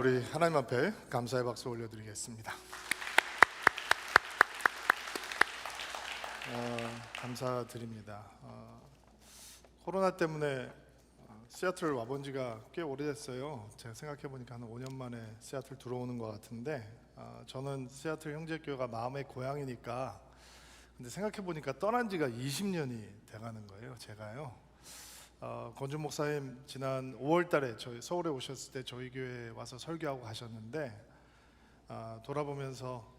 우리 하나님 앞에 감사의 박수 올려드리겠습니다. 감사드립니다. 코로나 때문에 시애틀 와본 지가 꽤 오래됐어요. 제가 생각해보니까 한 5년 만에 시애틀 들어오는 것 같은데, 저는 시애틀 형제교회가 마음의 고향이니까, 근데 생각해보니까 떠난 지가 20년이 돼가는 거예요. 제가요. 권준 목사님 지난 5월달에 저희 서울에 오셨을 때 저희 교회에 와서 설교하고 가셨는데, 돌아보면서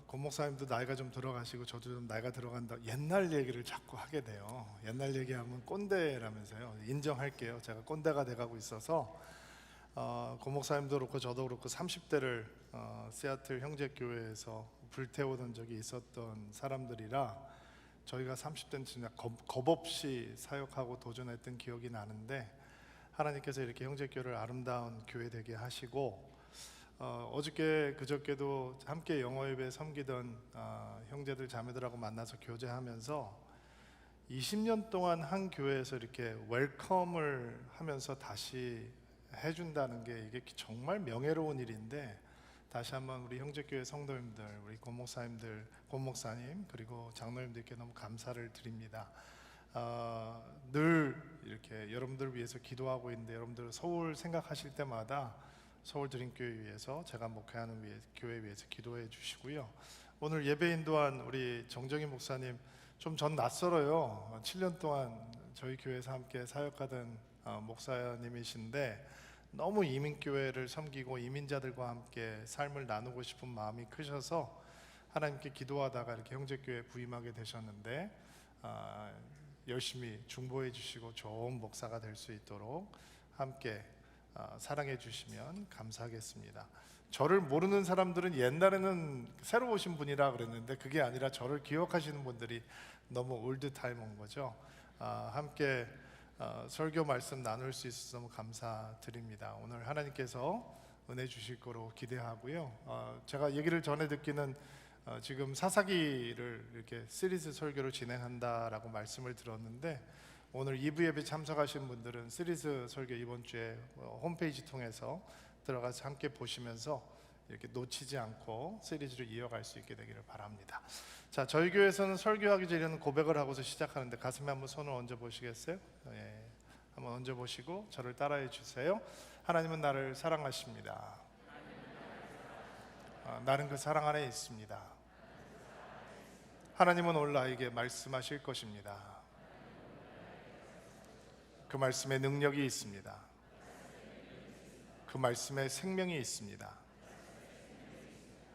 권 목사님도 나이가 좀 들어가시고 저도 좀 나이가 들어간다, 옛날 얘기를 자꾸 하게 돼요. 옛날 얘기하면 꼰대라면서요. 인정할게요. 제가 꼰대가 돼가고 있어서 권 목사님도 그렇고 저도 그렇고 30대를 시애틀 형제교회에서 불태우던 적이 있었던 사람들이라, 저희가 30대는 진짜 겁 없이 사역하고 도전했던 기억이 나는데, 하나님께서 이렇게 형제교회를 아름다운 교회 되게 하시고, 어저께 그저께도 함께 영어예배 섬기던 형제들 자매들하고 만나서 교제하면서 20년 동안 한 교회에서 이렇게 웰컴을 하면서 다시 해준다는 게 이게 정말 명예로운 일인데, 다시 한번 우리 형제교회 성도님들, 우리 권 목사님들, 권 목사님 그리고 장로님들께 너무 감사를 드립니다. 늘 이렇게 여러분들을 위해서 기도하고 있는데, 여러분들 서울 생각하실 때마다 서울 드림교회 위해서, 제가 목회하는 교회 위해서 기도해 주시고요. 오늘 예배 인도한 우리 정정희 목사님, 좀 전 낯설어요. 7년 동안 저희 교회에서 함께 사역하던 목사님이신데, 너무 이민교회를 섬기고 이민자들과 함께 삶을 나누고 싶은 마음이 크셔서 하나님께 기도하다가 이렇게 형제교회에 부임하게 되셨는데, 열심히 중보해 주시고 좋은 목사가 될 수 있도록 함께 사랑해 주시면 감사하겠습니다. 저를 모르는 사람들은 옛날에는 새로 오신 분이라 그랬는데, 그게 아니라 저를 기억하시는 분들이 너무 올드타임 온 거죠. 함께 설교 말씀 나눌 수 있어서 너무 감사드립니다. 오늘 하나님께서 은혜 주실 거로 기대하고요. 제가 얘기를 전에 듣기는 지금 사사기를 이렇게 시리즈 설교로 진행한다라고 말씀을 들었는데, 오늘 2부 예배 참석하신 분들은 시리즈 설교 이번 주에 홈페이지 통해서 들어가서 함께 보시면서 이렇게 놓치지 않고 시리즈를 이어갈 수 있게 되기를 바랍니다. 자, 저희 교회에서는 설교하기 전에는 고백을 하고서 시작하는데, 가슴에 한번 손을 얹어 보시겠어요? 예, 한번 얹어 보시고 저를 따라해 주세요. 하나님은 나를 사랑하십니다. 나는 그 사랑 안에 있습니다. 하나님은 오늘 나에게 말씀하실 것입니다. 그 말씀에 능력이 있습니다. 그 말씀에 생명이 있습니다.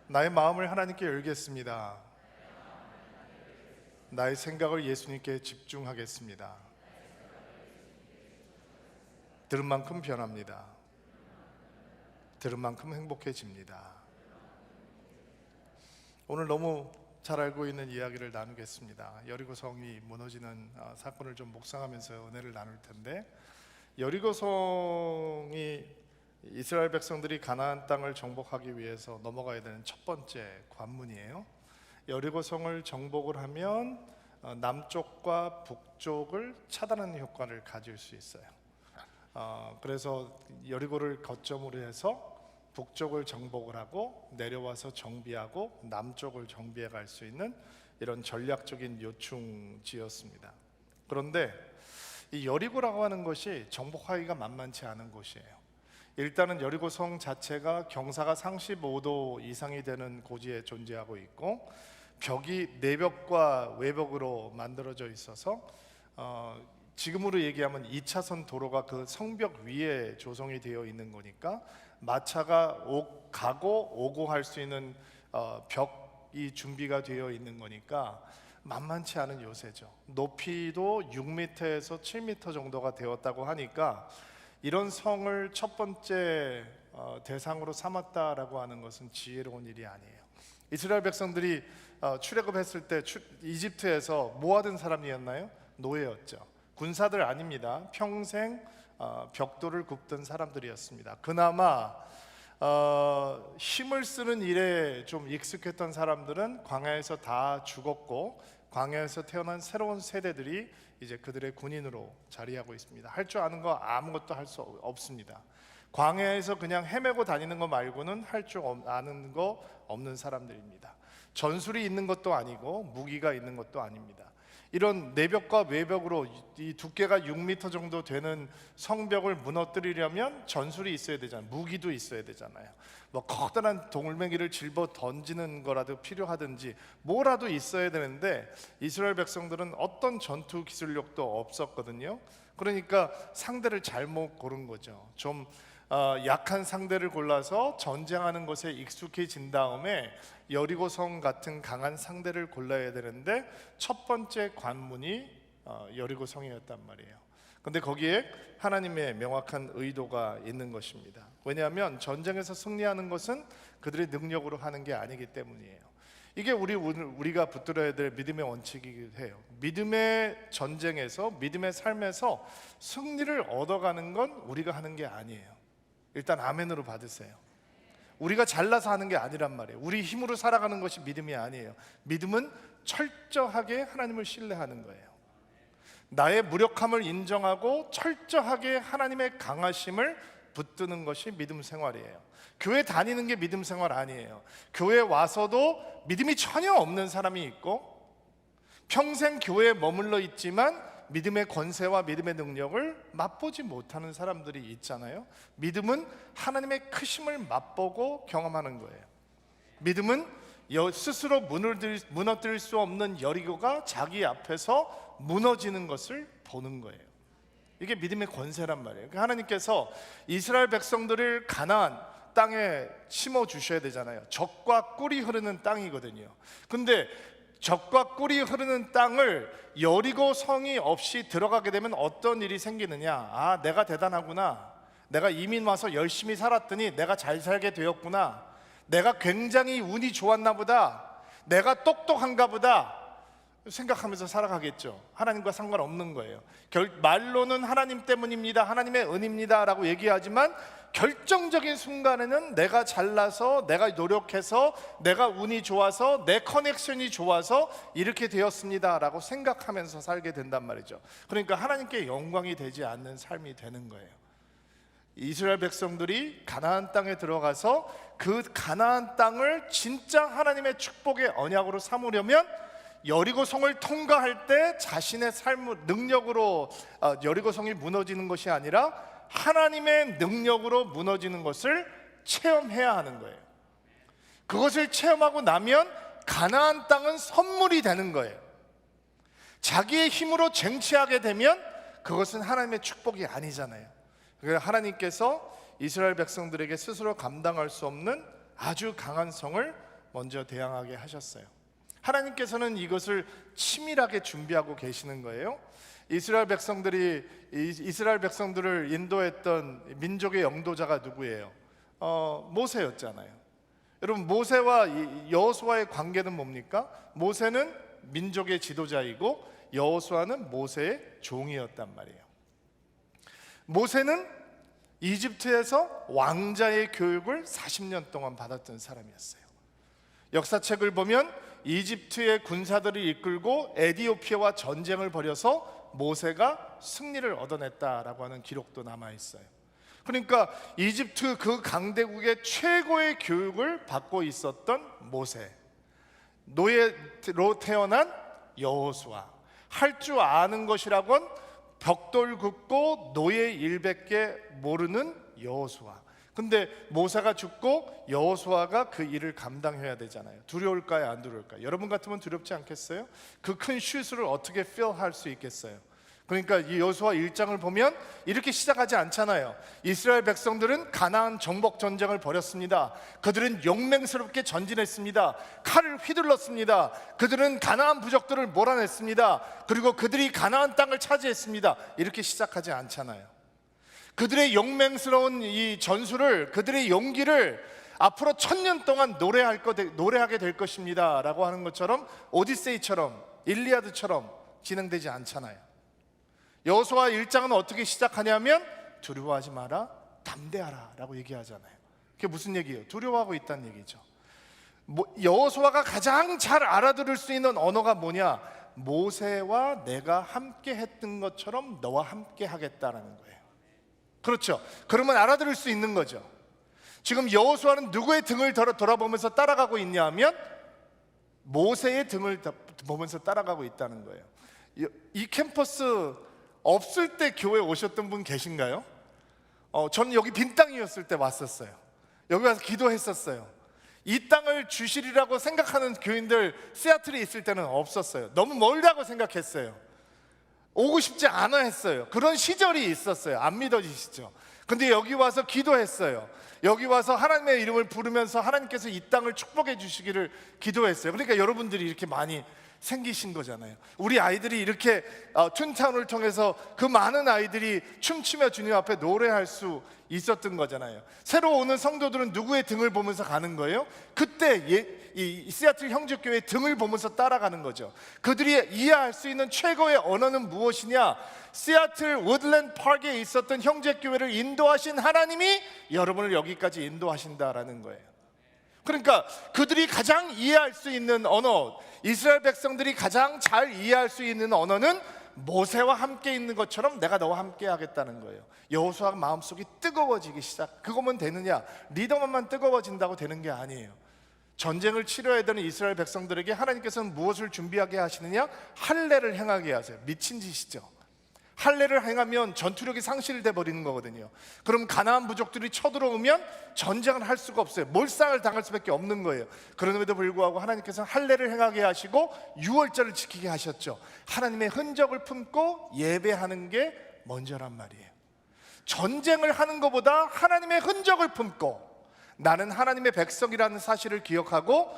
나의 마음을 하나님께 열겠습니다. 나의 생각을 예수님께 집중하겠습니다. 들은 만큼 변합니다. 들은 만큼 행복해집니다. 오늘 너무 잘 알고 있는 이야기를 나누겠습니다. 여리고성이 무너지는 사건을 좀 묵상하면서 은혜를 나눌 텐데, 여리고성이 이스라엘 백성들이 가나안 땅을 정복하기 위해서 넘어가야 되는 첫 번째 관문이에요. 여리고성을 정복을 하면 남쪽과 북쪽을 차단하는 효과를 가질 수 있어요. 그래서 여리고를 거점으로 해서 북쪽을 정복을 하고 내려와서 정비하고 남쪽을 정비해 갈 수 있는 이런 전략적인 요충지였습니다. 그런데 이 여리고라고 하는 것이 정복하기가 만만치 않은 곳이에요. 일단은 여리고성 자체가 경사가 35도 이상이 되는 고지에 존재하고 있고, 벽이 내벽과 외벽으로 만들어져 있어서 지금으로 얘기하면 2차선 도로가 그 성벽 위에 조성이 되어 있는 거니까, 마차가 가고 오고 할 수 있는 벽이 준비가 되어 있는 거니까 만만치 않은 요새죠. 높이도 6m에서 7m 정도가 되었다고 하니까, 이런 성을 첫 번째 대상으로 삼았다라고 하는 것은 지혜로운 일이 아니에요. 이스라엘 백성들이 출애굽했을 때 이집트에서 뭐 하던 사람이었나요? 노예였죠. 군사들 아닙니다. 평생 벽돌을 굽던 사람들이었습니다. 그나마 힘을 쓰는 일에 좀 익숙했던 사람들은 광야에서 다 죽었고, 광야에서 태어난 새로운 세대들이 이제 그들의 군인으로 자리하고 있습니다. 할 줄 아는 거 아무것도 할 수 없습니다. 광야에서 그냥 헤매고 다니는 거 말고는 할 줄 아는 거 없는 사람들입니다. 전술이 있는 것도 아니고 무기가 있는 것도 아닙니다. 이런 내벽과 외벽으로 이 두께가 6m 정도 되는 성벽을 무너뜨리려면 전술이 있어야 되잖아요. 무기도 있어야 되잖아요. 뭐 커다란 돌멩이를 짊어 던지는 거라도 필요하든지 뭐라도 있어야 되는데 이스라엘 백성들은 어떤 전투 기술력도 없었거든요. 그러니까 상대를 잘못 고른 거죠. 좀 약한 상대를 골라서 전쟁하는 것에 익숙해진 다음에 여리고성 같은 강한 상대를 골라야 되는데 첫 번째 관문이 여리고성이었단 말이에요. 근데 거기에 하나님의 명확한 의도가 있는 것입니다. 왜냐하면 전쟁에서 승리하는 것은 그들의 능력으로 하는 게 아니기 때문이에요. 이게 우리가 붙들어야 될 믿음의 원칙이기도 해요. 믿음의 전쟁에서, 믿음의 삶에서 승리를 얻어가는 건 우리가 하는 게 아니에요. 일단 아멘으로 받으세요. 우리가 잘나서 하는 게 아니란 말이에요. 우리 힘으로 살아가는 것이 믿음이 아니에요. 믿음은 철저하게 하나님을 신뢰하는 거예요. 나의 무력함을 인정하고 철저하게 하나님의 강하심을 붙드는 것이 믿음 생활이에요. 교회 다니는 게 믿음 생활 아니에요. 교회 와서도 믿음이 전혀 없는 사람이 있고 평생 교회에 머물러 있지만 믿음의 권세와 믿음의 능력을 맛보지 못하는 사람들이 있잖아요. 믿음은 하나님의 크심을 맛보고 경험하는 거예요. 믿음은 스스로 무너뜨릴 수 없는 여리고가 자기 앞에서 무너지는 것을 보는 거예요. 이게 믿음의 권세란 말이에요. 하나님께서 이스라엘 백성들을 가나안 땅에 심어 주셔야 되잖아요. 젖과 꿀이 흐르는 땅이거든요. 근데 젖과 꿀이 흐르는 땅을 여리고 성이 없이 들어가게 되면 어떤 일이 생기느냐? 내가 대단하구나. 내가 이민 와서 열심히 살았더니 내가 잘 살게 되었구나. 내가 굉장히 운이 좋았나 보다. 내가 똑똑한가 보다. 생각하면서 살아가겠죠. 하나님과 상관없는 거예요. 말로는 하나님 때문입니다, 하나님의 은입니다 라고 얘기하지만 결정적인 순간에는 내가 잘나서, 내가 노력해서, 내가 운이 좋아서, 내 커넥션이 좋아서 이렇게 되었습니다 라고 생각하면서 살게 된단 말이죠. 그러니까 하나님께 영광이 되지 않는 삶이 되는 거예요. 이스라엘 백성들이 가나안 땅에 들어가서 그 가나안 땅을 진짜 하나님의 축복의 언약으로 삼으려면 여리고성을 통과할 때 자신의 삶 능력으로 여리고성이 무너지는 것이 아니라 하나님의 능력으로 무너지는 것을 체험해야 하는 거예요. 그것을 체험하고 나면 가나안 땅은 선물이 되는 거예요. 자기의 힘으로 쟁취하게 되면 그것은 하나님의 축복이 아니잖아요. 그래서 하나님께서 이스라엘 백성들에게 스스로 감당할 수 없는 아주 강한 성을 먼저 대항하게 하셨어요. 하나님께서는 이것을 치밀하게 준비하고 계시는 거예요. 이스라엘 백성들을 인도했던 민족의 영도자가 누구예요? 모세였잖아요. 여러분, 모세와 여호수아의 관계는 뭡니까? 모세는 민족의 지도자이고 여호수아는 모세의 종이었단 말이에요. 모세는 이집트에서 왕자의 교육을 40년 동안 받았던 사람이었어요. 역사책을 보면 이집트의 군사들을 이끌고 에디오피아와 전쟁을 벌여서 모세가 승리를 얻어냈다라고 하는 기록도 남아있어요. 그러니까 이집트 그 강대국의 최고의 교육을 받고 있었던 모세, 노예로 태어난 여호수아, 할 줄 아는 것이라곤 벽돌 긋고 노예 일밖에 모르는 여호수아. 근데 모세가 죽고 여호수아가 그 일을 감당해야 되잖아요. 두려울까요? 안 두려울까요? 여러분 같으면 두렵지 않겠어요? 그 큰 슈즈를 어떻게 필할 수 있겠어요? 그러니까 이 여호수아 1장을 보면 이렇게 시작하지 않잖아요. 이스라엘 백성들은 가나안 정복 전쟁을 벌였습니다. 그들은 용맹스럽게 전진했습니다. 칼을 휘둘렀습니다. 그들은 가나안 부족들을 몰아냈습니다. 그리고 그들이 가나안 땅을 차지했습니다. 이렇게 시작하지 않잖아요. 그들의 용맹스러운 이 전술을, 그들의 용기를 앞으로 1000년 동안 노래하게 될 것입니다 라고 하는 것처럼 오디세이처럼, 일리아드처럼 진행되지 않잖아요. 여호수아 1장은 어떻게 시작하냐면 두려워하지 마라, 담대하라 라고 얘기하잖아요. 그게 무슨 얘기예요? 두려워하고 있다는 얘기죠. 여호수아가 가장 잘 알아들을 수 있는 언어가 뭐냐? 모세와 내가 함께 했던 것처럼 너와 함께 하겠다라는 거예요. 그렇죠. 그러면 알아들을 수 있는 거죠. 지금 여호수아는 누구의 등을 돌아보면서 따라가고 있냐 하면 모세의 등을 보면서 따라가고 있다는 거예요. 이 캠퍼스 없을 때 교회 오셨던 분 계신가요? 저는 여기 빈 땅이었을 때 왔었어요. 여기 와서 기도했었어요. 이 땅을 주시리라고 생각하는 교인들 시애틀에 있을 때는 없었어요. 너무 멀다고 생각했어요. 오고 싶지 않아 했어요. 그런 시절이 있었어요. 안 믿어지시죠? 근데 여기 와서 기도했어요. 여기 와서 하나님의 이름을 부르면서 하나님께서 이 땅을 축복해 주시기를 기도했어요. 그러니까 여러분들이 이렇게 많이 생기신 거잖아요. 우리 아이들이 이렇게 툰타운을 통해서 그 많은 아이들이 춤추며 주님 앞에 노래할 수 있었던 거잖아요. 새로 오는 성도들은 누구의 등을 보면서 가는 거예요? 그때 이 시애틀 형제교회의 등을 보면서 따라가는 거죠. 그들이 이해할 수 있는 최고의 언어는 무엇이냐? 시애틀 우드랜드 파크에 있었던 형제교회를 인도하신 하나님이 여러분을 여기까지 인도하신다라는 거예요. 그러니까 그들이 가장 이해할 수 있는 언어, 이스라엘 백성들이 가장 잘 이해할 수 있는 언어는 모세와 함께 있는 것처럼 내가 너와 함께 하겠다는 거예요. 여호수아 마음속이 뜨거워지기 시작. 그거면 되느냐? 리더만만 뜨거워진다고 되는 게 아니에요. 전쟁을 치러야 되는 이스라엘 백성들에게 하나님께서는 무엇을 준비하게 하시느냐? 할례를 행하게 하세요. 미친 짓이죠. 할례를 행하면 전투력이 상실돼 버리는 거거든요. 그럼 가나안 부족들이 쳐들어오면 전쟁을 할 수가 없어요. 몰상을 당할 수밖에 없는 거예요. 그럼에도 불구하고 하나님께서는 할례를 행하게 하시고 유월절을 지키게 하셨죠. 하나님의 흔적을 품고 예배하는 게 먼저란 말이에요. 전쟁을 하는 것보다 하나님의 흔적을 품고 나는 하나님의 백성이라는 사실을 기억하고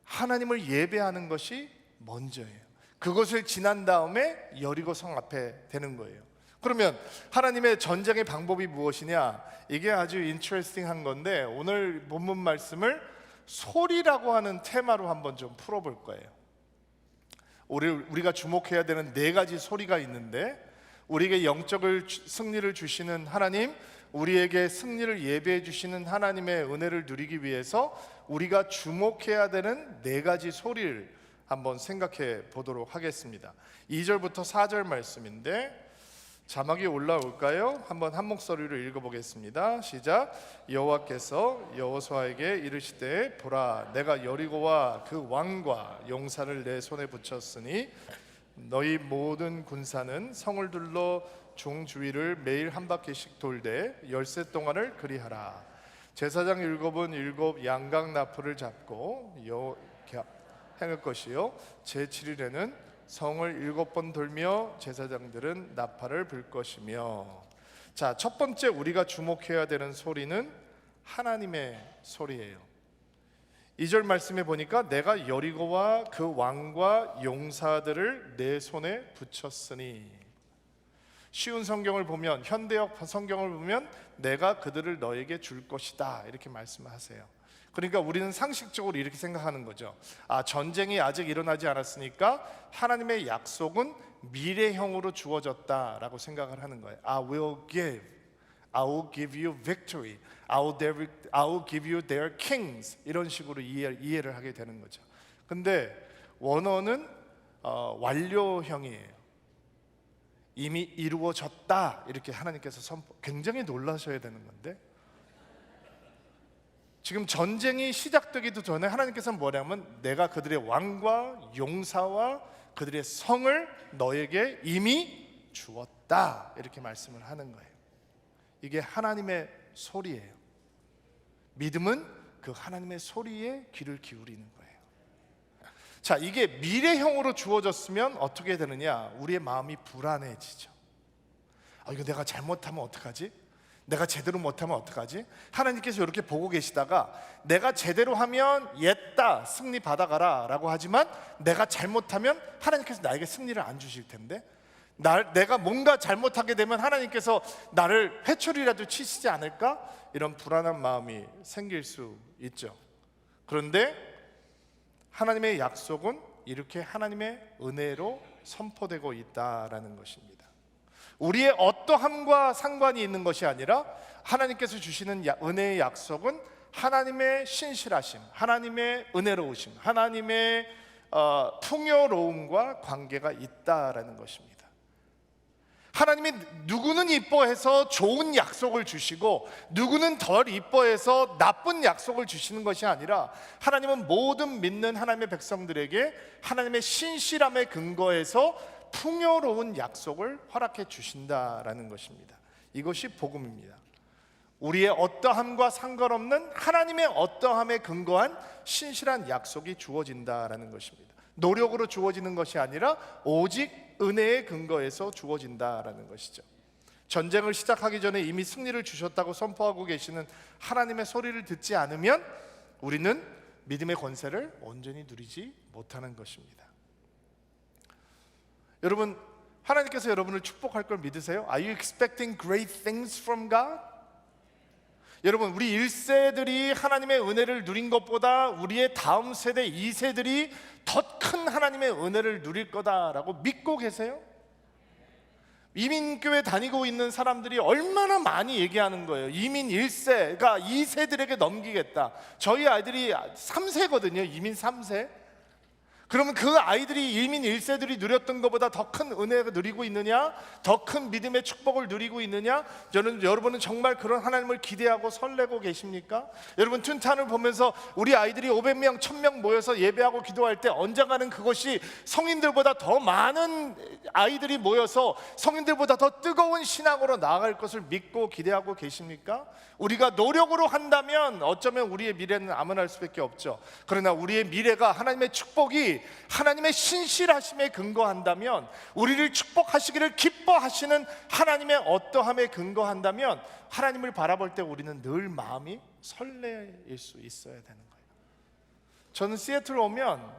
하나님을 예배하는 것이 먼저예요. 그것을 지난 다음에 여리고 성 앞에 되는 거예요. 그러면 하나님의 전쟁의 방법이 무엇이냐? 이게 아주 인트레스팅한 건데 오늘 본문 말씀을 소리라고 하는 테마로 한번 좀 풀어볼 거예요. 우리가 주목해야 되는 네 가지 소리가 있는데 우리에게 영적을 승리를 주시는 하나님, 우리에게 승리를 예배해 주시는 하나님의 은혜를 누리기 위해서 우리가 주목해야 되는 네 가지 소리를 한번 생각해 보도록 하겠습니다. 2절부터 4절 말씀인데 자막이 올라올까요? 한번 한 목소리로 읽어보겠습니다. 시작. 여호와께서 여호수아에게 이르시되 보라 내가 여리고와 그 왕과 용사를 내 손에 붙였으니 너희 모든 군사는 성을 둘러 종 주위를 매일 한 바퀴씩 돌되 10세 동안을 그리하라. 제사장 7은 7 양각 나풀을 잡고 행할 것이요 제7일에는 성을 7번 돌며 제사장들은 나팔을 불 것이며. 자, 첫 번째 우리가 주목해야 되는 소리는 하나님의 소리예요. 2절 말씀에 보니까 내가 여리고와 그 왕과 용사들을 내 손에 붙였으니, 쉬운 성경을 보면 현대역 성경을 보면 내가 그들을 너에게 줄 것이다 이렇게 말씀하세요. 그러니까 우리는 상식적으로 이렇게 생각하는 거죠. 전쟁이 아직 일어나지 않았으니까 하나님의 약속은 미래형으로 주어졌다라고 생각을 하는 거예요. I will give you victory. I will give you their kings. 이런 식으로 이해를 하게 되는 거죠. 근데 원어는 완료형이에요. 이미 이루어졌다 이렇게 하나님께서 굉장히 놀라셔야 되는 건데, 지금 전쟁이 시작되기도 전에 하나님께서는 뭐냐면 내가 그들의 왕과 용사와 그들의 성을 너에게 이미 주었다 이렇게 말씀을 하는 거예요. 이게 하나님의 소리예요. 믿음은 그 하나님의 소리에 귀를 기울이는 거예요. 자, 이게 미래형으로 주어졌으면 어떻게 되느냐? 우리의 마음이 불안해지죠. 이거 내가 잘못하면 어떡하지? 내가 제대로 못하면 어떡하지? 하나님께서 이렇게 보고 계시다가 내가 제대로 하면 옛다 승리 받아가라 라고 하지만 내가 잘못하면 하나님께서 나에게 승리를 안 주실 텐데, 내가 뭔가 잘못하게 되면 하나님께서 나를 회초리라도 치시지 않을까? 이런 불안한 마음이 생길 수 있죠. 그런데 하나님의 약속은 이렇게 하나님의 은혜로 선포되고 있다라는 것입니다. 우리의 어떠함과 상관이 있는 것이 아니라 하나님께서 주시는 은혜의 약속은 하나님의 신실하심, 하나님의 은혜로우심, 하나님의 풍요로움과 관계가 있다라는 것입니다. 하나님이 누구는 이뻐해서 좋은 약속을 주시고 누구는 덜 이뻐해서 나쁜 약속을 주시는 것이 아니라, 하나님은 모든 믿는 하나님의 백성들에게 하나님의 신실함에 근거해서 풍요로운 약속을 허락해 주신다라는 것입니다. 이것이 복음입니다. 우리의 어떠함과 상관없는 하나님의 어떠함에 근거한 신실한 약속이 주어진다라는 것입니다. 노력으로 주어지는 것이 아니라 오직 은혜에 근거해서 주어진다라는 것이죠. 전쟁을 시작하기 전에 이미 승리를 주셨다고 선포하고 계시는 하나님의 소리를 듣지 않으면 우리는 믿음의 권세를 온전히 누리지 못하는 것입니다. 여러분, 하나님께서 여러분을 축복할 걸 믿으세요? Are you expecting great things from God? 여러분, 우리 1세들이 하나님의 은혜를 누린 것보다 우리의 다음 세대 2세들이 더 큰 하나님의 은혜를 누릴 거다라고 믿고 계세요? 이민교회 다니고 있는 사람들이 얼마나 많이 얘기하는 거예요. 이민 1세가 2세들에게 넘기겠다. 저희 아이들이 3세거든요. 이민 3세. 그러면 그 아이들이 이민 1세들이 누렸던 것보다 더 큰 은혜를 누리고 있느냐? 더 큰 믿음의 축복을 누리고 있느냐? 여러분은 정말 그런 하나님을 기대하고 설레고 계십니까? 여러분, 툰탄을 보면서 우리 아이들이 500명, 1000명 모여서 예배하고 기도할 때 언젠가는 그것이 성인들보다 더 많은 아이들이 모여서 성인들보다 더 뜨거운 신앙으로 나아갈 것을 믿고 기대하고 계십니까? 우리가 노력으로 한다면 어쩌면 우리의 미래는 암울할 수밖에 없죠. 그러나 우리의 미래가 하나님의 축복이 하나님의 신실하심에 근거한다면, 우리를 축복하시기를 기뻐하시는 하나님의 어떠함에 근거한다면, 하나님을 바라볼 때 우리는 늘 마음이 설레일 수 있어야 되는 거예요. 저는 시애틀 오면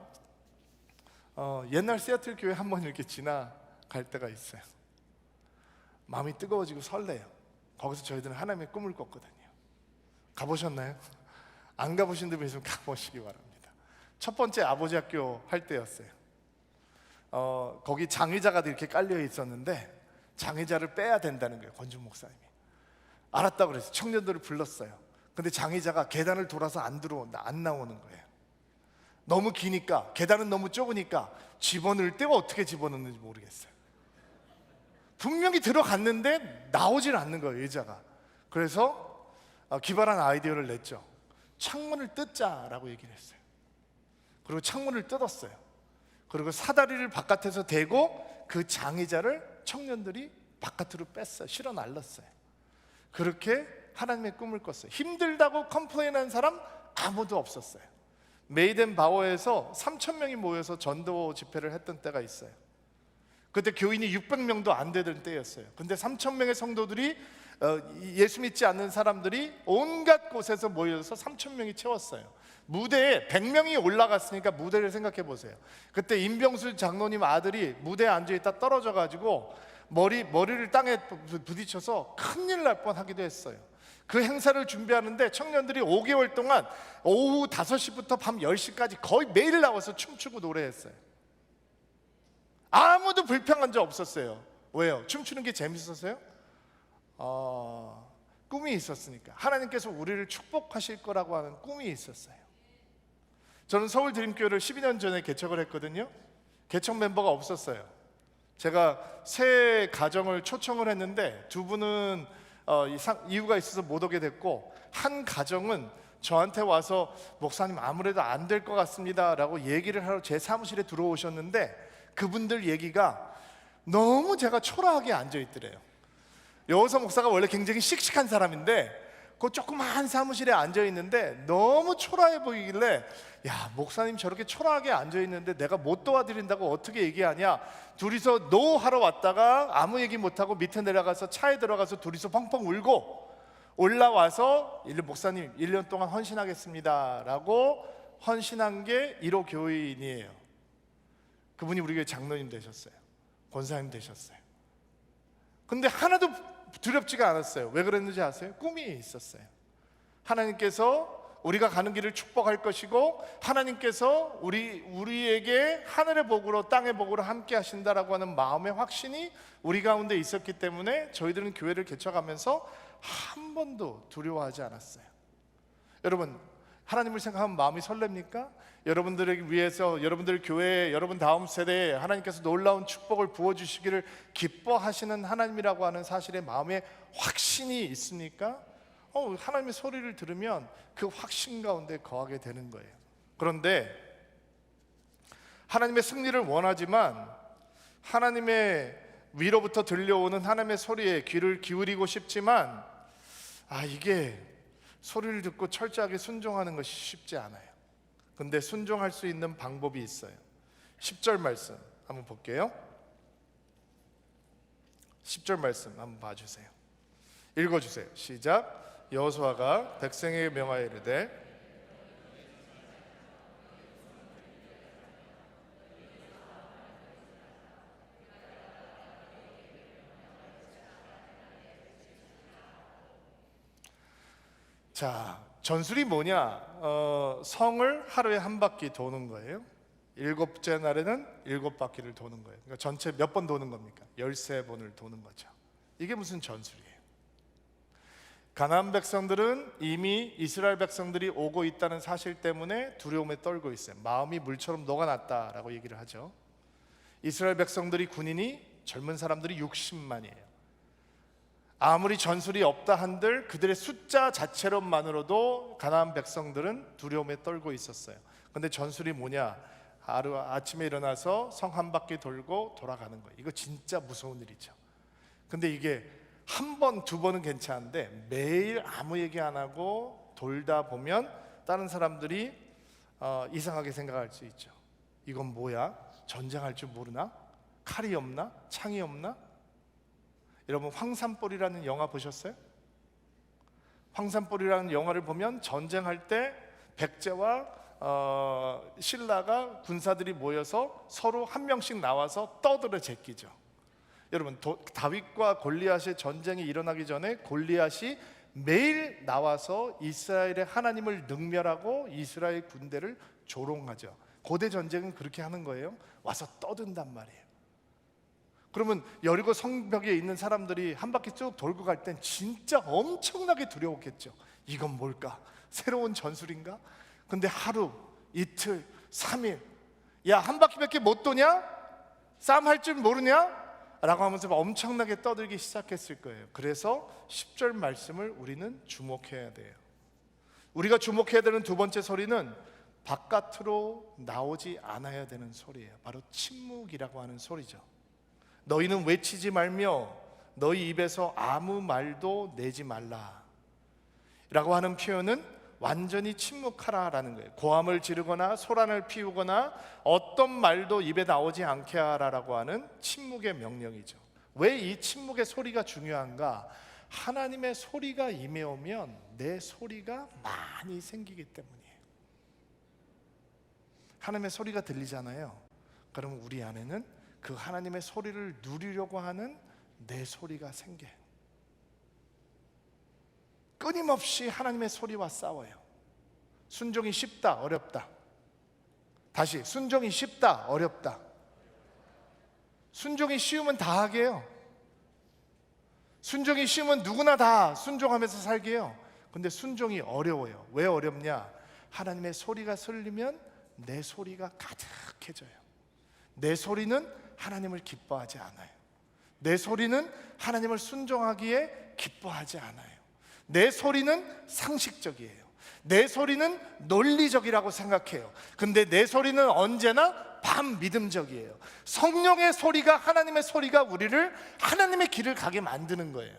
옛날 시애틀 교회 한번 이렇게 지나갈 때가 있어요. 마음이 뜨거워지고 설레요. 거기서 저희들은 하나님의 꿈을 꿨거든요. 가보셨나요? 안 가보신 분들 있으면 가보시기 바랍니다. 첫 번째 아버지 학교 할 때였어요. 거기 장의자가 이렇게 깔려 있었는데 장의자를 빼야 된다는 거예요. 권준 목사님이 알았다고 그래서 청년들을 불렀어요. 근데 장의자가 계단을 돌아서 안 나오는 거예요. 너무 기니까, 계단은 너무 좁으니까 집어넣을 때가 어떻게 집어넣는지 모르겠어요. 분명히 들어갔는데 나오질 않는 거예요, 의자가. 그래서 기발한 아이디어를 냈죠. 창문을 뜯자라고 얘기를 했어요. 그리고 창문을 뜯었어요. 그리고 사다리를 바깥에서 대고 그 장의자를 청년들이 바깥으로 뺐어요. 실어 날랐어요. 그렇게 하나님의 꿈을 꿨어요. 힘들다고 컴플레인한 사람 아무도 없었어요. 메이덴 바워에서 3,000명이 모여서 전도 집회를 했던 때가 있어요. 그때 교인이 600명도 안 되던 때였어요. 근데 3,000명의 성도들이 예수 믿지 않는 사람들이 온갖 곳에서 모여서 3,000명이 채웠어요. 무대에 100명이 올라갔으니까 무대를 생각해 보세요. 그때 임병수 장로님 아들이 무대에 앉아있다 떨어져가지고 머리를 땅에 부딪혀서 큰일 날 뻔하기도 했어요. 그 행사를 준비하는데 청년들이 5개월 동안 오후 5시부터 밤 10시까지 거의 매일 나와서 춤추고 노래했어요. 아무도 불평한 적 없었어요. 왜요? 춤추는 게 재밌었어요? 꿈이 있었으니까. 하나님께서 우리를 축복하실 거라고 하는 꿈이 있었어요. 저는 서울 드림교회를 12년 전에 개척을 했거든요. 개척 멤버가 없었어요. 제가 세 가정을 초청을 했는데 두 분은 이유가 있어서 못 오게 됐고, 한 가정은 저한테 와서 목사님 아무래도 안 될 것 같습니다 라고 얘기를 하러 제 사무실에 들어오셨는데, 그분들 얘기가 너무 제가 초라하게 앉아있더래요. 여호서 목사가 원래 굉장히 씩씩한 사람인데 그 조그마한 사무실에 앉아있는데 너무 초라해 보이길래, 야, 목사님 저렇게 초라하게 앉아있는데 내가 못 도와드린다고 어떻게 얘기하냐. 둘이서 노하러 왔다가 아무 얘기 못하고 밑에 내려가서 차에 들어가서 둘이서 펑펑 울고 올라와서 목사님 1년 동안 헌신하겠습니다 라고 헌신한 게 1호 교인이에요. 그분이 우리 교회 장로님 되셨어요. 권사님 되셨어요. 근데 하나도 두렵지가 않았어요. 왜 그랬는지 아세요? 꿈이 있었어요. 하나님께서 우리가 가는 길을 축복할 것이고, 하나님께서 우리에게 하늘의 복으로 땅의 복으로 함께 하신다라고 하는 마음의 확신이 우리 가운데 있었기 때문에 저희들은 교회를 개척하면서 한 번도 두려워하지 않았어요. 여러분, 하나님을 생각하면 마음이 설렙니까? 여러분들을 위해서, 여러분들 교회에, 여러분 다음 세대에 하나님께서 놀라운 축복을 부어주시기를 기뻐하시는 하나님이라고 하는 사실에 마음에 확신이 있습니까? 하나님의 소리를 들으면 그 확신 가운데 거하게 되는 거예요. 그런데 하나님의 승리를 원하지만 하나님의 위로부터 들려오는 하나님의 소리에 귀를 기울이고 싶지만 이게 소리를 듣고 철저하게 순종하는 것이 쉽지 않아요. 근데 순종할 수 있는 방법이 있어요. 10절 말씀 한번 볼게요. 10절 말씀 한번 봐주세요. 읽어주세요. 시작. 여호수아가 백성에게 명하여 이르되 자, 전술이 뭐냐? 성을 하루에 한 바퀴 도는 거예요. 7째 날에는 7바퀴를 도는 거예요. 그러니까 전체 몇 번 도는 겁니까? 13번을 도는 거죠. 이게 무슨 전술이에요? 가나안 백성들은 이미 이스라엘 백성들이 오고 있다는 사실 때문에 두려움에 떨고 있어요. 마음이 물처럼 녹아났다라고 얘기를 하죠. 이스라엘 백성들이 군인이 젊은 사람들이 60만이에요. 아무리 전술이 없다 한들 그들의 숫자 자체로만으로도 가나안 백성들은 두려움에 떨고 있었어요. 근데 전술이 뭐냐? 하루 아침에 일어나서 성 한 바퀴 돌고 돌아가는 거예요. 이거 진짜 무서운 일이죠. 근데 이게 한 번, 두 번은 괜찮은데 매일 아무 얘기 안 하고 돌다 보면 다른 사람들이 이상하게 생각할 수 있죠. 이건 뭐야? 전쟁할 줄 모르나? 칼이 없나? 창이 없나? 여러분 황산벌이라는 영화 보셨어요? 황산벌이라는 영화를 보면 전쟁할 때 백제와 신라가 군사들이 모여서 서로 한 명씩 나와서 떠들어 제끼죠. 여러분 다윗과 골리앗의 전쟁이 일어나기 전에 골리앗이 매일 나와서 이스라엘의 하나님을 능멸하고 이스라엘 군대를 조롱하죠. 고대 전쟁은 그렇게 하는 거예요. 와서 떠든단 말이에요. 그러면 여리고 성벽에 있는 사람들이 한 바퀴 쭉 돌고 갈 땐 진짜 엄청나게 두려웠겠죠. 이건 뭘까? 새로운 전술인가? 근데 하루, 이틀, 3일 야, 한 바퀴밖에 못 도냐? 싸움 할 줄 모르냐? 라고 하면서 엄청나게 떠들기 시작했을 거예요. 그래서 10절 말씀을 우리는 주목해야 돼요. 우리가 주목해야 되는 두 번째 소리는 바깥으로 나오지 않아야 되는 소리예요. 바로 침묵이라고 하는 소리죠. 너희는 외치지 말며 너희 입에서 아무 말도 내지 말라 라고 하는 표현은 완전히 침묵하라라는 거예요. 고함을 지르거나 소란을 피우거나 어떤 말도 입에 나오지 않게 하라라고 하는 침묵의 명령이죠. 왜 이 침묵의 소리가 중요한가? 하나님의 소리가 임해오면 내 소리가 많이 생기기 때문이에요. 하나님의 소리가 들리잖아요. 그러면 우리 안에는 그 하나님의 소리를 누리려고 하는 내 소리가 생겨요. 끊임없이 하나님의 소리와 싸워요. 순종이 쉽다, 어렵다. 다시, 순종이 쉽다, 어렵다. 순종이 쉬우면 다 하게 해요. 순종이 쉬우면 누구나 다 순종하면서 살게 해요. 근데 순종이 어려워요. 왜 어렵냐? 하나님의 소리가 들리면 내 소리가 가득해져요. 내 소리는 하나님을 기뻐하지 않아요. 내 소리는 하나님을 순종하기에 기뻐하지 않아요. 내 소리는 상식적이에요. 내 소리는 논리적이라고 생각해요. 근데 내 소리는 언제나 반믿음적이에요. 성령의 소리가, 하나님의 소리가 우리를 하나님의 길을 가게 만드는 거예요.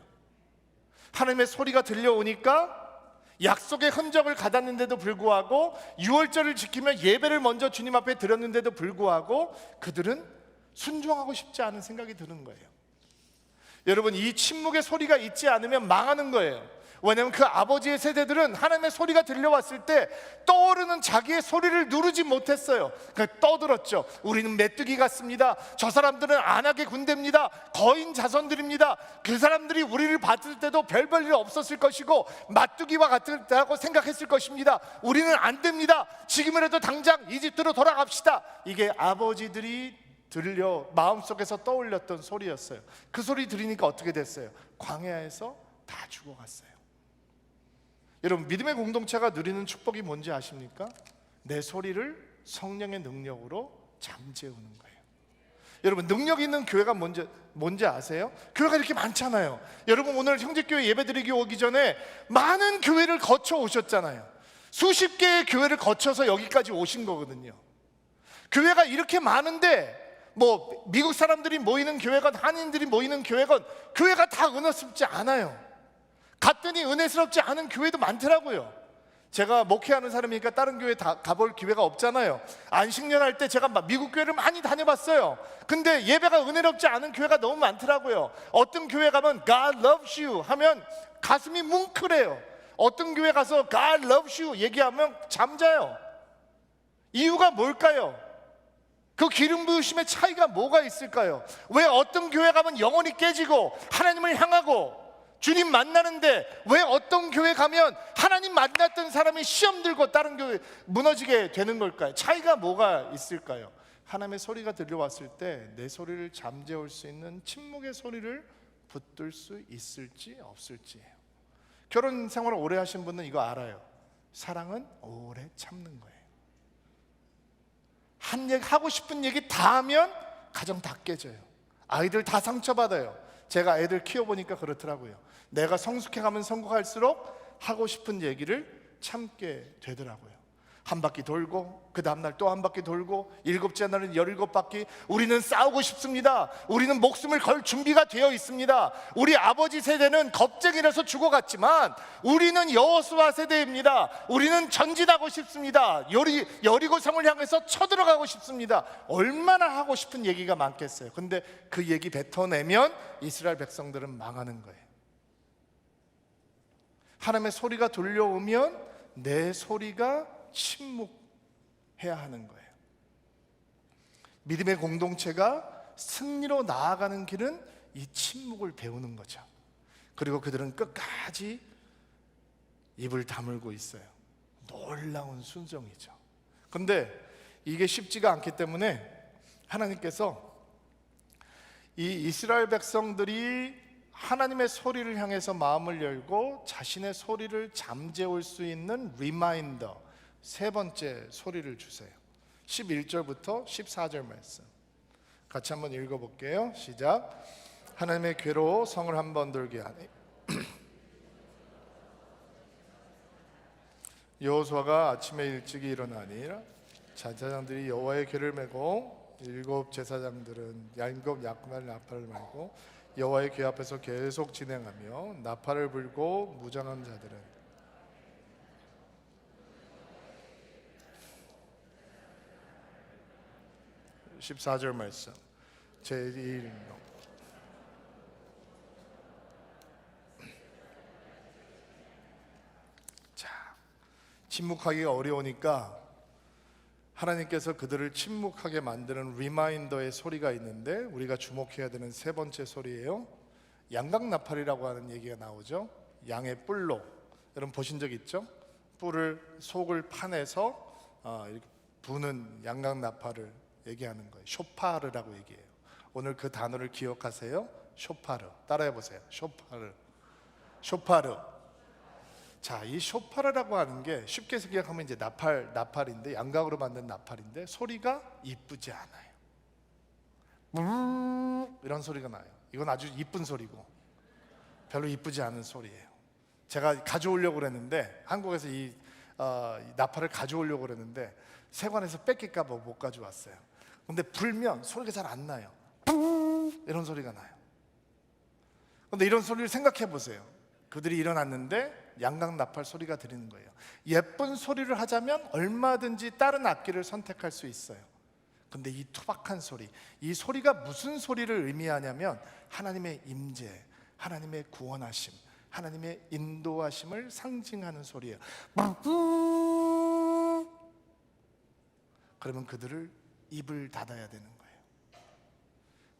하나님의 소리가 들려오니까 약속의 흔적을 가닿는데도 불구하고, 유월절을 지키며 예배를 먼저 주님 앞에 드렸는데도 불구하고 그들은 순종하고 싶지 않은 생각이 드는 거예요. 여러분, 이 침묵의 소리가 있지 않으면 망하는 거예요. 왜냐하면 그 아버지의 세대들은 하나님의 소리가 들려왔을 때 떠오르는 자기의 소리를 누르지 못했어요. 그러니까 떠들었죠. 우리는 메뚜기 같습니다. 저 사람들은 안악의 군대입니다. 거인 자손들입니다. 그 사람들이 우리를 봤을 때도 별 일 없었을 것이고 마뚜기와 같다고 생각했을 것입니다. 우리는 안 됩니다. 지금이라도 당장 이집트로 돌아갑시다. 이게 아버지들이 마음속에서 떠올렸던 소리였어요. 그 소리 들으니까 어떻게 됐어요? 광야에서 다 죽어갔어요. 여러분, 믿음의 공동체가 누리는 축복이 뭔지 아십니까? 내 소리를 성령의 능력으로 잠재우는 거예요. 여러분, 능력 있는 교회가 뭔지 아세요? 교회가 이렇게 많잖아요. 여러분, 오늘 형제교회 예배드리기 오기 전에 많은 교회를 거쳐 오셨잖아요. 수십 개의 교회를 거쳐서 여기까지 오신 거거든요. 교회가 이렇게 많은데 뭐 미국 사람들이 모이는 교회건 한인들이 모이는 교회건 교회가 다 은혜스럽지 않아요. 갔더니 은혜스럽지 않은 교회도 많더라고요. 제가 목회하는 사람이니까 다른 교회 다 가볼 기회가 없잖아요. 안식년 할 때 제가 미국 교회를 많이 다녀봤어요. 근데 예배가 은혜롭지 않은 교회가 너무 많더라고요. 어떤 교회 가면 God loves you 하면 가슴이 뭉클해요. 어떤 교회 가서 God loves you 얘기하면 잠자요. 이유가 뭘까요? 그 기름 부으심의 차이가 뭐가 있을까요? 왜 어떤 교회 가면 영혼이 깨지고 하나님을 향하고 주님 만나는데 왜 어떤 교회 가면 하나님 만났던 사람이 시험 들고 다른 교회 무너지게 되는 걸까요? 차이가 뭐가 있을까요? 하나님의 소리가 들려왔을 때 내 소리를 잠재울 수 있는 침묵의 소리를 붙들 수 있을지 없을지예요. 결혼 생활을 오래 하신 분은 이거 알아요. 사랑은 오래 참는 거예요. 한 얘기 하고 싶은 얘기 다 하면 가정 다 깨져요. 아이들 다 상처받아요. 제가 애들 키워보니까 그렇더라고요. 내가 성숙해가면 성공할수록 하고 싶은 얘기를 참게 되더라고요. 한 바퀴 돌고 그 다음날 또 한 바퀴 돌고 일곱째 날은 17바퀴. 우리는 싸우고 싶습니다. 우리는 목숨을 걸 준비가 되어 있습니다. 우리 아버지 세대는 겁쟁이라서 죽어갔지만 우리는 여호수아 세대입니다. 우리는 전진하고 싶습니다. 여리고성을 향해서 쳐들어가고 싶습니다. 얼마나 하고 싶은 얘기가 많겠어요. 근데 그 얘기 뱉어내면 이스라엘 백성들은 망하는 거예요. 하나님의 소리가 들려오면 내 소리가 침묵해야 하는 거예요. 믿음의 공동체가 승리로 나아가는 길은 이 침묵을 배우는 거죠. 그리고 그들은 끝까지 입을 다물고 있어요. 놀라운 순종이죠. 근데 이게 쉽지가 않기 때문에 하나님께서 이 이스라엘 백성들이 하나님의 소리를 향해서 마음을 열고 자신의 소리를 잠재울 수 있는 리마인더, 세 번째 소리를 주세요. 11절부터 14절 말씀 같이 한번 읽어볼게요. 시작. 하나님의 괴로 성을 한번 돌게 하니 여호수아가 아침에 일찍이 일어나니 제사장들이 여호와의 궤를 메고 일곱 제사장들은 일곱 야곱의 나팔을 말고 여호와의 궤 앞에서 계속 진행하며 나팔을 불고 무장한 자들은 14절 말씀 제1 자, 침묵하기가 어려우니까 하나님께서 그들을 침묵하게 만드는 리마인더의 소리가 있는데 우리가 주목해야 되는 세 번째 소리예요. 양각나팔이라고 하는 얘기가 나오죠. 양의 뿔로, 여러분 보신 적 있죠? 뿔을 속을 파내서 이렇게 부는 양각나팔을 얘기하는 거예요. 쇼파르라고 얘기해요. 오늘 그 단어를 기억하세요. 쇼파르. 따라해 보세요. 쇼파르. 자, 이 쇼파르라고 하는 게 쉽게 생각하면 이제 나팔인데 양각으로 만든 나팔인데 소리가 이쁘지 않아요. 이런 소리가 나요. 이건 아주 이쁜 소리고 별로 이쁘지 않은 소리예요. 제가 가져오려고 그랬는데 한국에서 이 나팔을 가져오려고 그랬는데 세관에서 뺏길까 봐 못 가져왔어요. 근데 불면 소리가 잘 안 나요. 이런 소리가 나요. 근데 이런 소리를 생각해 보세요. 그들이 일어났는데 양각 나팔 소리가 들리는 거예요. 예쁜 소리를 하자면 얼마든지 다른 악기를 선택할 수 있어요. 근데 이 투박한 소리, 이 소리가 무슨 소리를 의미하냐면 하나님의 임재, 하나님의 구원하심, 하나님의 인도하심을 상징하는 소리예요. 그러면 그들을 입을 닫아야 되는 거예요.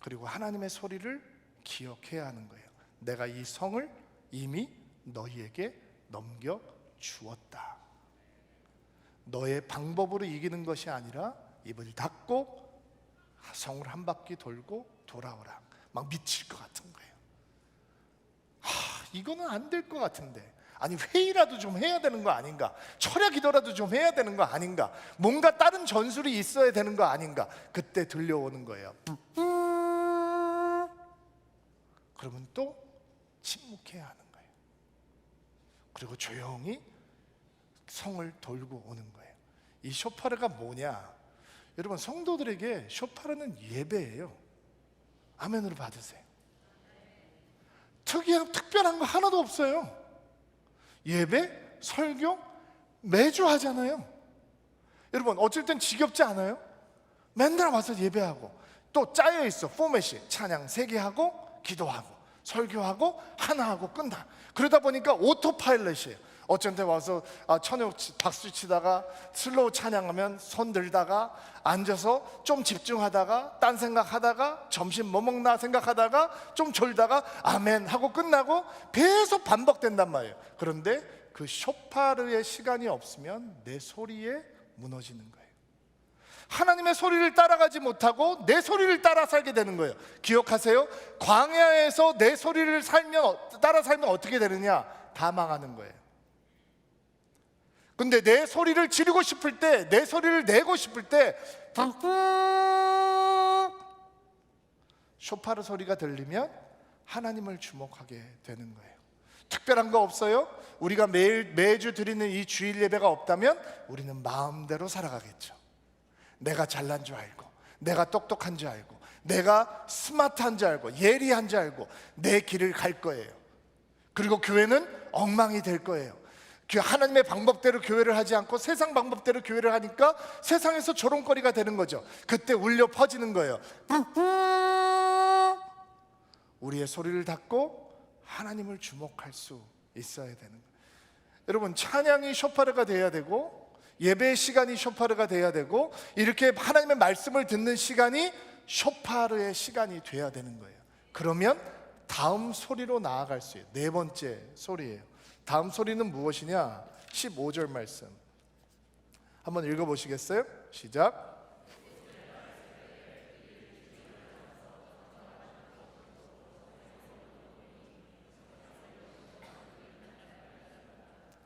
그리고 하나님의 소리를 기억해야 하는 거예요. 내가 이 성을 이미 너희에게 넘겨 주었다. 너의 방법으로 이기는 것이 아니라 입을 닫고 성을 한 바퀴 돌고 돌아오라. 막 미칠 것 같은 거예요. 이거는 안 될 것 같은데, 아니 회의라도 좀 해야 되는 거 아닌가? 철야 기도라도 좀 해야 되는 거 아닌가? 뭔가 다른 전술이 있어야 되는 거 아닌가? 그때 들려오는 거예요. 그러면 또 침묵해야 하는 거예요. 그리고 조용히 성을 돌고 오는 거예요. 이 쇼파르가 뭐냐? 여러분, 성도들에게 쇼파르는 예배예요. 아멘으로 받으세요. 특별한 거 하나도 없어요. 예배, 설교 매주 하잖아요. 여러분, 어쩔 땐 지겹지 않아요? 맨날 와서 예배하고 또 짜여 있어. 포맷이 찬양 3개 하고 기도하고 설교하고 하나 하고 끝나. 그러다 보니까 오토파일럿이에요. 어쩐 때 와서 천역 박수 치다가 슬로우 찬양하면 손 들다가 앉아서 좀 집중하다가 딴 생각하다가 점심 뭐 먹나 생각하다가 좀 졸다가 아멘 하고 끝나고 계속 반복된단 말이에요. 그런데 그 쇼파르의 시간이 없으면 내 소리에 무너지는 거예요. 하나님의 소리를 따라가지 못하고 내 소리를 따라 살게 되는 거예요. 기억하세요. 광야에서 내 소리를 따라 살면 어떻게 되느냐? 다 망하는 거예요. 근데 내 소리를 지르고 싶을 때, 내 소리를 내고 싶을 때 쇼파르 소리가 들리면 하나님을 주목하게 되는 거예요. 특별한 거 없어요? 우리가 매주 드리는 이 주일 예배가 없다면 우리는 마음대로 살아가겠죠. 내가 잘난 줄 알고, 내가 똑똑한 줄 알고, 내가 스마트한 줄 알고, 예리한 줄 알고 내 길을 갈 거예요. 그리고 교회는 엉망이 될 거예요. 하나님의 방법대로 교회를 하지 않고 세상 방법대로 교회를 하니까 세상에서 조롱거리가 되는 거죠. 그때 울려 퍼지는 거예요. 우리의 소리를 닫고 하나님을 주목할 수 있어야 되는 거예요. 여러분, 찬양이 쇼파르가 돼야 되고 예배의 시간이 쇼파르가 돼야 되고 이렇게 하나님의 말씀을 듣는 시간이 쇼파르의 시간이 돼야 되는 거예요. 그러면 다음 소리로 나아갈 수 있어요. 4번째 소리예요. 다음 소리는 무엇이냐? 15절 말씀 한번 읽어보시겠어요? 시작.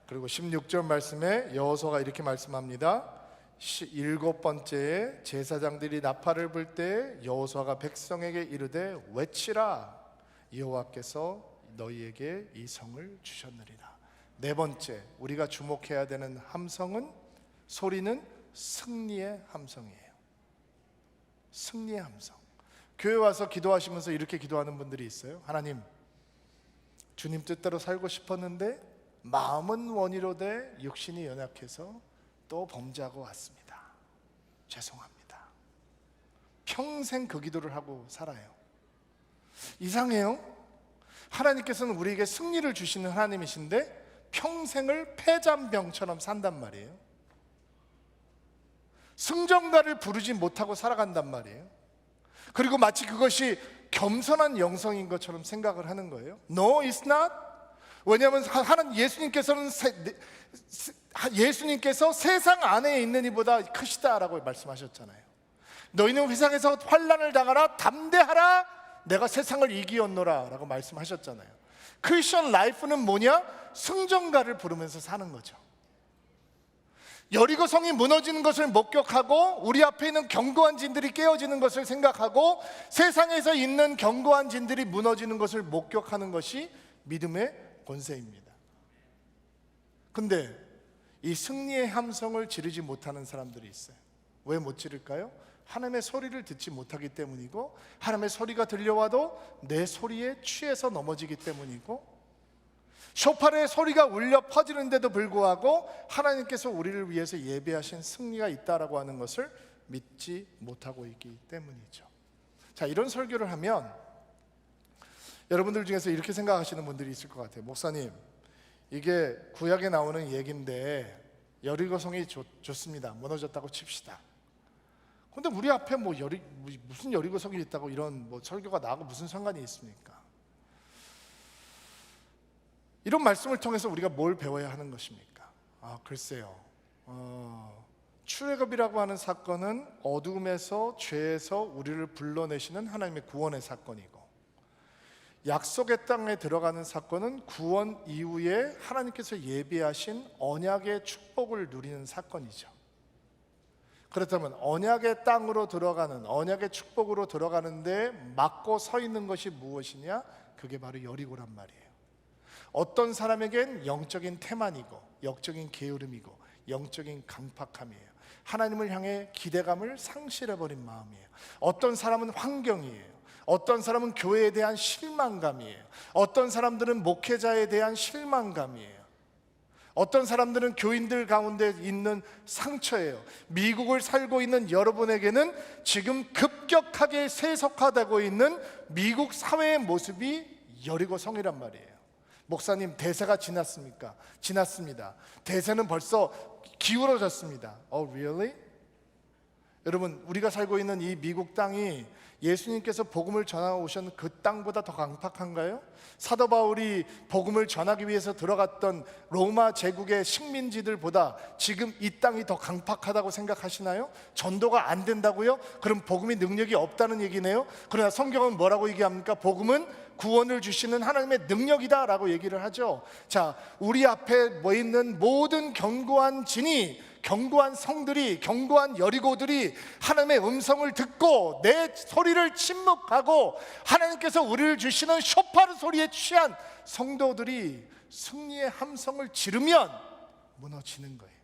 그리고 16절 말씀에 여호수아가 이렇게 말씀합니다. 7번째에 제사장들이 나팔을 불 때 여호수아가 백성에게 이르되 외치라, 여호와께서 너희에게 이 성을 주셨느니라. 4번째, 우리가 주목해야 되는 함성은, 소리는 승리의 함성이에요. 승리의 함성. 교회 와서 기도하시면서 이렇게 기도하는 분들이 있어요. 하나님, 주님 뜻대로 살고 싶었는데 마음은 원이로되 육신이 연약해서 또 범죄하고 왔습니다. 죄송합니다. 평생 그 기도를 하고 살아요. 이상해요. 하나님께서는 우리에게 승리를 주시는 하나님이신데 평생을 패잔병처럼 산단 말이에요. 승전가를 부르지 못하고 살아간단 말이에요. 그리고 마치 그것이 겸손한 영성인 것처럼 생각을 하는 거예요. No, it's not. 왜냐하면 예수님께서 세상 안에 있는 이보다 크시다라고 말씀하셨잖아요. 너희는 세상에서 환난을 당하라, 담대하라, 내가 세상을 이기었노라 라고 말씀하셨잖아요. 크리스천 라이프는 뭐냐? 승전가를 부르면서 사는 거죠. 여리고성이 무너지는 것을 목격하고 우리 앞에 있는 견고한 진들이 깨어지는 것을 생각하고 세상에서 있는 견고한 진들이 무너지는 것을 목격하는 것이 믿음의 권세입니다. 근데 이 승리의 함성을 지르지 못하는 사람들이 있어요. 왜 못 지를까요? 하나님의 소리를 듣지 못하기 때문이고, 하나님의 소리가 들려와도 내 소리에 취해서 넘어지기 때문이고, 쇼파르의 소리가 울려 퍼지는데도 불구하고 하나님께서 우리를 위해서 예배하신 승리가 있다라고 하는 것을 믿지 못하고 있기 때문이죠. 자, 이런 설교를 하면 여러분들 중에서 이렇게 생각하시는 분들이 있을 것 같아요. 목사님, 이게 구약에 나오는 얘기인데 여리고성이 좋습니다. 무너졌다고 칩시다. 근데 우리 앞에 무슨 여리고성이 있다고 이런 설교가 나하고 무슨 상관이 있습니까? 이런 말씀을 통해서 우리가 뭘 배워야 하는 것입니까? 글쎄요. 출애굽이라고 하는 사건은 어둠에서 죄에서 우리를 불러내시는 하나님의 구원의 사건이고, 약속의 땅에 들어가는 사건은 구원 이후에 하나님께서 예비하신 언약의 축복을 누리는 사건이죠. 그렇다면 언약의 땅으로 들어가는, 언약의 축복으로 들어가는데 막고 서 있는 것이 무엇이냐? 그게 바로 여리고란 말이에요. 어떤 사람에겐 영적인 태만이고 영적인 게으름이고 영적인 강팍함이에요. 하나님을 향해 기대감을 상실해버린 마음이에요. 어떤 사람은 환경이에요. 어떤 사람은 교회에 대한 실망감이에요. 어떤 사람들은 목회자에 대한 실망감이에요. 어떤 사람들은 교인들 가운데 있는 상처예요. 미국을 살고 있는 여러분에게는 지금 급격하게 세속화되고 있는 미국 사회의 모습이 여리고성이란 말이에요. 목사님, 대세가 지났습니까? 지났습니다. 대세는 벌써 기울어졌습니다. Really? 여러분, 우리가 살고 있는 이 미국 땅이 예수님께서 복음을 전하고 오신 그 땅보다 더 강팍한가요? 사도 바울이 복음을 전하기 위해서 들어갔던 로마 제국의 식민지들보다 지금 이 땅이 더 강팍하다고 생각하시나요? 전도가 안 된다고요? 그럼 복음이 능력이 없다는 얘기네요. 그러나 성경은 뭐라고 얘기합니까? 복음은 구원을 주시는 하나님의 능력이다 라고 얘기를 하죠. 자, 우리 앞에 모이는 모든 견고한 진이, 견고한 성들이, 견고한 여리고들이 하나님의 음성을 듣고 내 소리를 침묵하고 하나님께서 우리를 주시는 쇼파르 소리에 취한 성도들이 승리의 함성을 지르면 무너지는 거예요.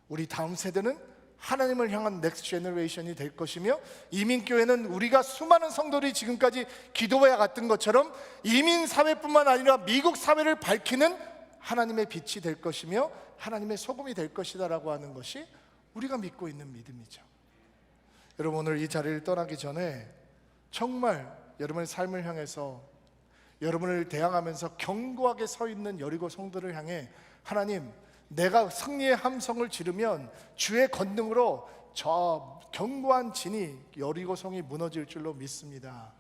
우리 다음 세대는 하나님을 향한 넥스트 제너레이션이 될 것이며, 이민교회는 우리가 수많은 성도들이 지금까지 기도회와 같은 것처럼 이민사회뿐만 아니라 미국 사회를 밝히는 하나님의 빛이 될 것이며 하나님의 소금이 될 것이다 라고 하는 것이 우리가 믿고 있는 믿음이죠. 여러분, 오늘 이 자리를 떠나기 전에 정말 여러분의 삶을 향해서, 여러분을 대항하면서 견고하게 서 있는 여리고 성도를 향해, 하나님, 내가 승리의 함성을 지르면 주의 권능으로 저 견고한 진이 여리고 성이 무너질 줄로 믿습니다.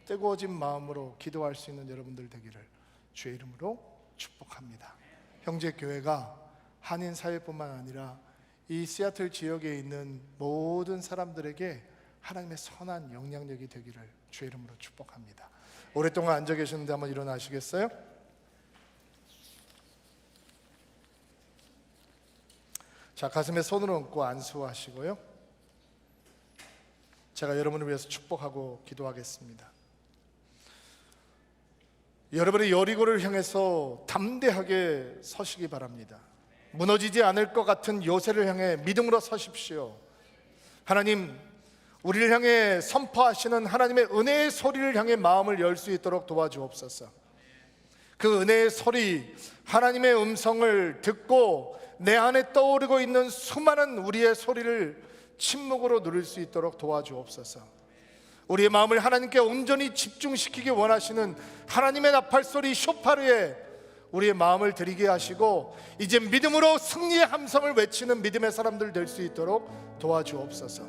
뜨거워진 마음으로 기도할 수 있는 여러분들 되기를 주의 이름으로 축복합니다. 형제교회가 한인 사회뿐만 아니라 이 시애틀 지역에 있는 모든 사람들에게 하나님의 선한 영향력이 되기를 주의 이름으로 축복합니다. 오랫동안 앉아 계셨는데 한번 일어나시겠어요? 자, 가슴에 손을 얹고 안수하시고요, 제가 여러분을 위해서 축복하고 기도하겠습니다. 여러분의 여리고를 향해서 담대하게 서시기 바랍니다. 무너지지 않을 것 같은 요새를 향해 믿음으로 서십시오. 하나님, 우리를 향해 선포하시는 하나님의 은혜의 소리를 향해 마음을 열 수 있도록 도와주옵소서. 그 은혜의 소리, 하나님의 음성을 듣고 내 안에 떠오르고 있는 수많은 우리의 소리를 침묵으로 누릴 수 있도록 도와주옵소서. 우리의 마음을 하나님께 온전히 집중시키기 원하시는 하나님의 나팔소리 쇼파르에 우리의 마음을 드리게 하시고, 이제 믿음으로 승리의 함성을 외치는 믿음의 사람들 될 수 있도록 도와주옵소서.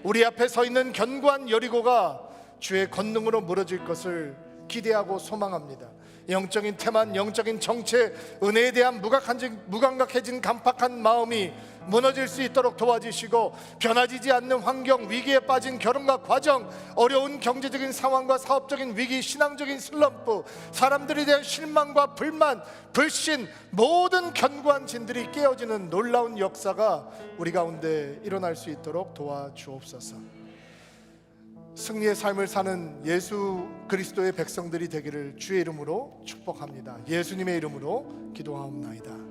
우리 앞에 서 있는 견고한 여리고가 주의 권능으로 무너질 것을 기대하고 소망합니다. 영적인 태만, 영적인 정체, 은혜에 대한 무감각해진 강팍한 마음이 무너질 수 있도록 도와주시고, 변화지지 않는 환경, 위기에 빠진 결혼과 가정, 어려운 경제적인 상황과 사업적인 위기, 신앙적인 슬럼프, 사람들에 대한 실망과 불만, 불신, 모든 견고한 진들이 깨어지는 놀라운 역사가 우리 가운데 일어날 수 있도록 도와주옵소서. 승리의 삶을 사는 예수 그리스도의 백성들이 되기를 주의 이름으로 축복합니다. 예수님의 이름으로 기도하옵나이다.